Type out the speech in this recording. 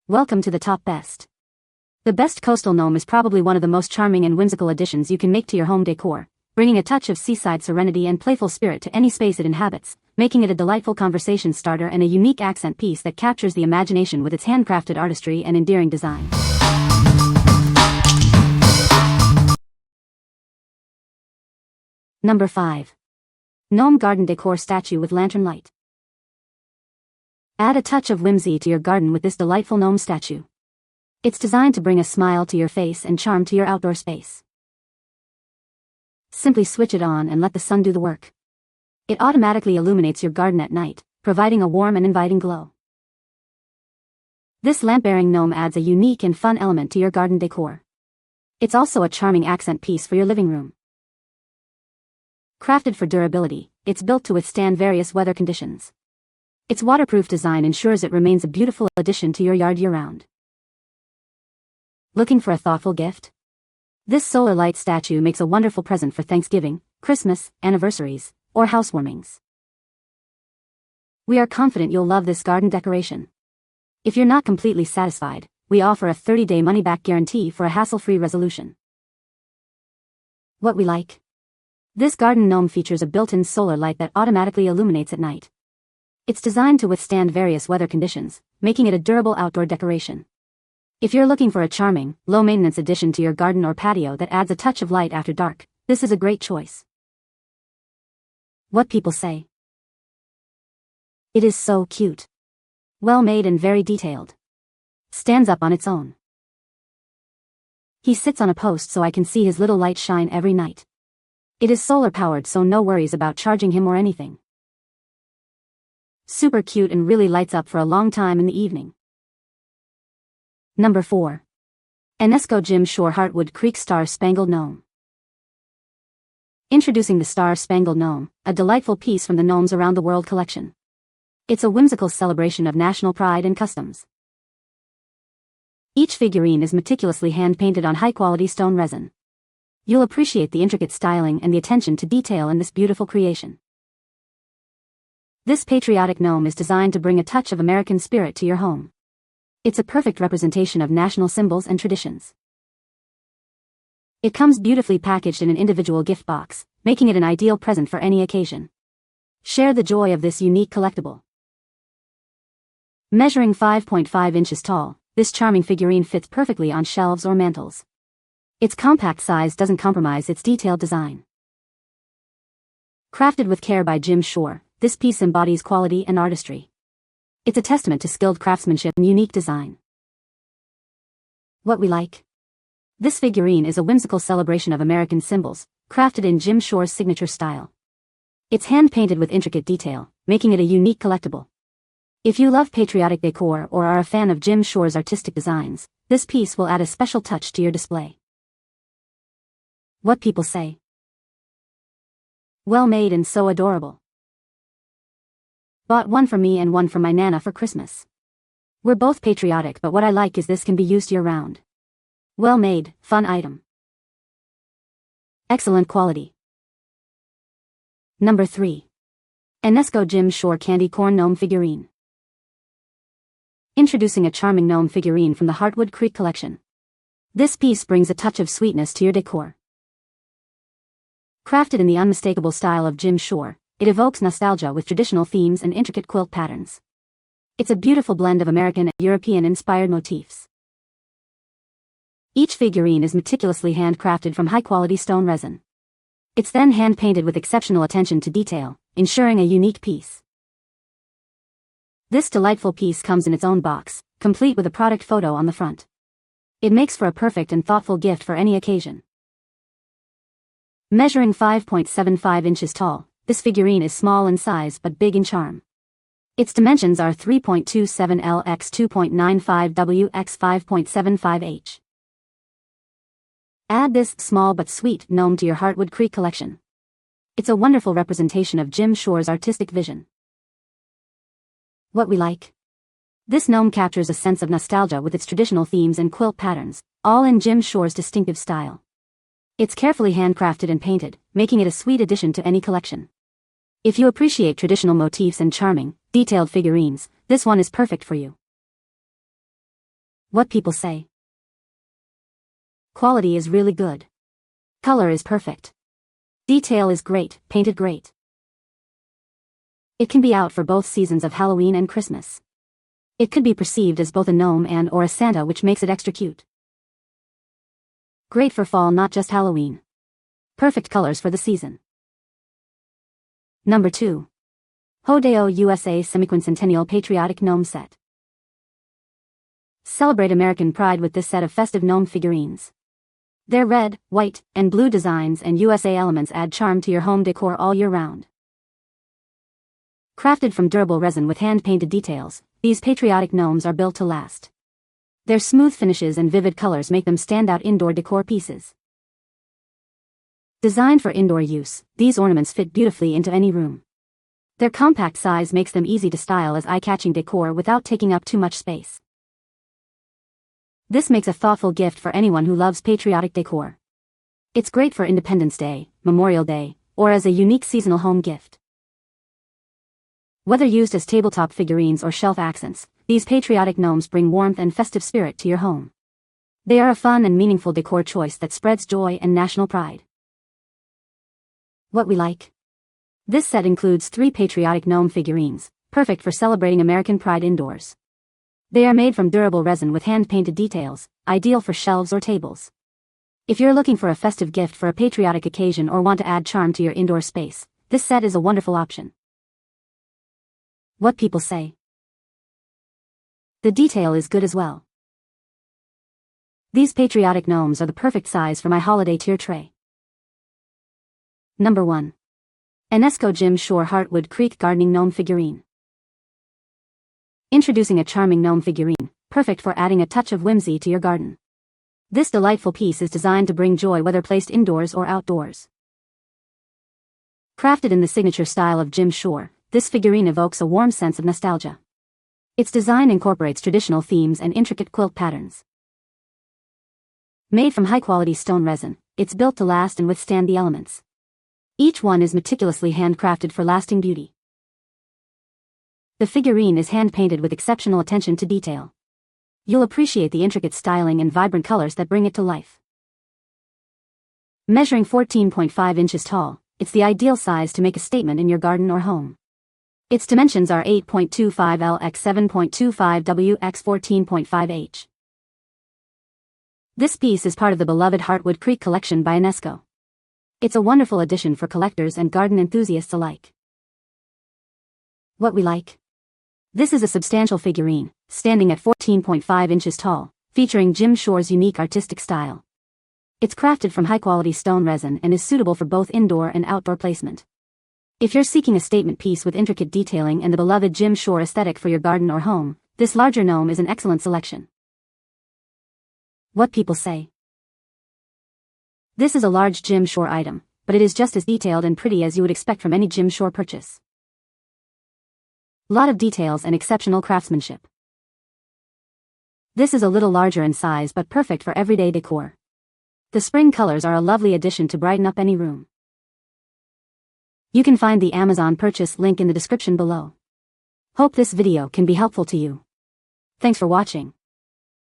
Welcome to the top best. The best Coastal Gnome is probably one of the most charming and whimsical additions you can make to your home decor, bringing a touch of seaside serenity and playful spirit to any space it inhabits, making it a delightful conversation starter and a unique accent piece that captures the imagination with its handcrafted artistry and endearing design. Number 5. Gnome Garden Decor Statue with Lantern Light. Add a touch of whimsy to your garden with this delightful gnome statue. It's designed to bring a smile to your face and charm to your outdoor space. Simply switch it on and let the sun do the work. It automatically illuminates your garden at night, providing a warm and inviting glow. This lamp-bearing gnome adds a unique and fun element to your garden decor. It's also a charming accent piece for your living room. Crafted for durability, it's built to withstand various weather conditions. Its waterproof design ensures it remains a beautiful addition to your yard year-round. Looking for a thoughtful gift? This solar light statue makes a wonderful present for Thanksgiving, Christmas, anniversaries, or housewarmings. We are confident you'll love this garden decoration. If you're not completely satisfied, we offer a 30-day money-back guarantee for a hassle-free resolution. What we like? This garden gnome features a built-in solar light that automatically illuminates at night. It's designed to withstand various weather conditions, making it a durable outdoor decoration. If you're looking for a charming, low-maintenance addition to your garden or patio that adds a touch of light after dark, this is a great choice. What people say? It is so cute. Well made and very detailed. Stands up on its own. He sits on a post so I can see his little light shine every night. It is solar powered, so no worries about charging him or anything. Super cute and really lights up for a long time in the evening. Number 4. Enesco Gym Shore Heartwood Creek Star Spangled Gnome. Introducing the Star Spangled Gnome, a delightful piece from the Gnomes Around the World collection. It's a whimsical celebration of national pride and customs. Each figurine is meticulously hand-painted on high-quality stone resin. You'll appreciate the intricate styling and the attention to detail in this beautiful creation. This patriotic gnome is designed to bring a touch of American spirit to your home. It's a perfect representation of national symbols and traditions. It comes beautifully packaged in an individual gift box, making it an ideal present for any occasion. Share the joy of this unique collectible. Measuring 5.5 inches tall, this charming figurine fits perfectly on shelves or mantels. Its compact size doesn't compromise its detailed design. Crafted with care by Jim Shore, this piece embodies quality and artistry. It's a testament to skilled craftsmanship and unique design. What we like? This figurine is a whimsical celebration of American symbols, crafted in Jim Shore's signature style. It's hand-painted with intricate detail, making it a unique collectible. If you love patriotic decor or are a fan of Jim Shore's artistic designs, this piece will add a special touch to your display. What people say? Well made and so adorable. Bought one for me and one for my Nana for Christmas. We're both patriotic, but what I like is this can be used year-round. Well made, fun item. Excellent quality. Number 3. Enesco Jim Shore Candy Corn Gnome Figurine. Introducing a charming gnome figurine from the Heartwood Creek collection. This piece brings a touch of sweetness to your decor. Crafted in the unmistakable style of Jim Shore, it evokes nostalgia with traditional themes and intricate quilt patterns. It's a beautiful blend of American and European-inspired motifs. Each figurine is meticulously handcrafted from high-quality stone resin. It's then hand-painted with exceptional attention to detail, ensuring a unique piece. This delightful piece comes in its own box, complete with a product photo on the front. It makes for a perfect and thoughtful gift for any occasion. Measuring 5.75 inches tall, this figurine is small in size but big in charm. Its dimensions are 3.27 L x 2.95 W x 5.75 H. Add this small but sweet gnome to your Heartwood Creek collection. It's a wonderful representation of Jim Shore's artistic vision. What we like? This gnome captures a sense of nostalgia with its traditional themes and quilt patterns, all in Jim Shore's distinctive style. It's carefully handcrafted and painted, making it a sweet addition to any collection. If you appreciate traditional motifs and charming, detailed figurines, this one is perfect for you. What people say. Quality is really good. Color is perfect. Detail is great, painted great. It can be out for both seasons of Halloween and Christmas. It could be perceived as both a gnome and or a Santa, which makes it extra cute. Great for fall, not just Halloween. Perfect colors for the season. Number 2. Hodao USA Semiquincentennial Patriotic Gnome Set. Celebrate American pride with this set of festive gnome figurines. Their red, white, and blue designs and USA elements add charm to your home decor all year round. Crafted from durable resin with hand-painted details, these patriotic gnomes are built to last. Their smooth finishes and vivid colors make them stand out indoor decor pieces. Designed for indoor use, these ornaments fit beautifully into any room. Their compact size makes them easy to style as eye-catching decor without taking up too much space. This makes a thoughtful gift for anyone who loves patriotic decor. It's great for Independence Day, Memorial Day, or as a unique seasonal home gift. Whether used as tabletop figurines or shelf accents, these patriotic gnomes bring warmth and festive spirit to your home. They are a fun and meaningful decor choice that spreads joy and national pride. What we like. This set includes 3 patriotic gnome figurines, perfect for celebrating American pride indoors. They are made from durable resin with hand-painted details, ideal for shelves or tables. If you're looking for a festive gift for a patriotic occasion or want to add charm to your indoor space, this set is a wonderful option. What people say. The detail is good as well. These patriotic gnomes are the perfect size for my holiday tier tray. Number 1. Enesco Jim Shore Heartwood Creek Gardening Gnome Figurine. Introducing a charming gnome figurine, perfect for adding a touch of whimsy to your garden. This delightful piece is designed to bring joy whether placed indoors or outdoors. Crafted in the signature style of Jim Shore, this figurine evokes a warm sense of nostalgia. Its design incorporates traditional themes and intricate quilt patterns. Made from high-quality stone resin, it's built to last and withstand the elements. Each one is meticulously handcrafted for lasting beauty. The figurine is hand-painted with exceptional attention to detail. You'll appreciate the intricate styling and vibrant colors that bring it to life. Measuring 14.5 inches tall, it's the ideal size to make a statement in your garden or home. Its dimensions are 8.25 L x 7.25 W x 14.5 H. This piece is part of the beloved Heartwood Creek collection by Enesco. It's a wonderful addition for collectors and garden enthusiasts alike. What we like. This is a substantial figurine, standing at 14.5 inches tall, featuring Jim Shore's unique artistic style. It's crafted from high-quality stone resin and is suitable for both indoor and outdoor placement. If you're seeking a statement piece with intricate detailing and the beloved Jim Shore aesthetic for your garden or home, this larger gnome is an excellent selection. What people say. This is a large Jim Shore item, but it is just as detailed and pretty as you would expect from any Jim Shore purchase. Lot of details and exceptional craftsmanship. This is a little larger in size but perfect for everyday decor. The spring colors are a lovely addition to brighten up any room. You can find the Amazon purchase link in the description below. Hope this video can be helpful to you. Thanks for watching.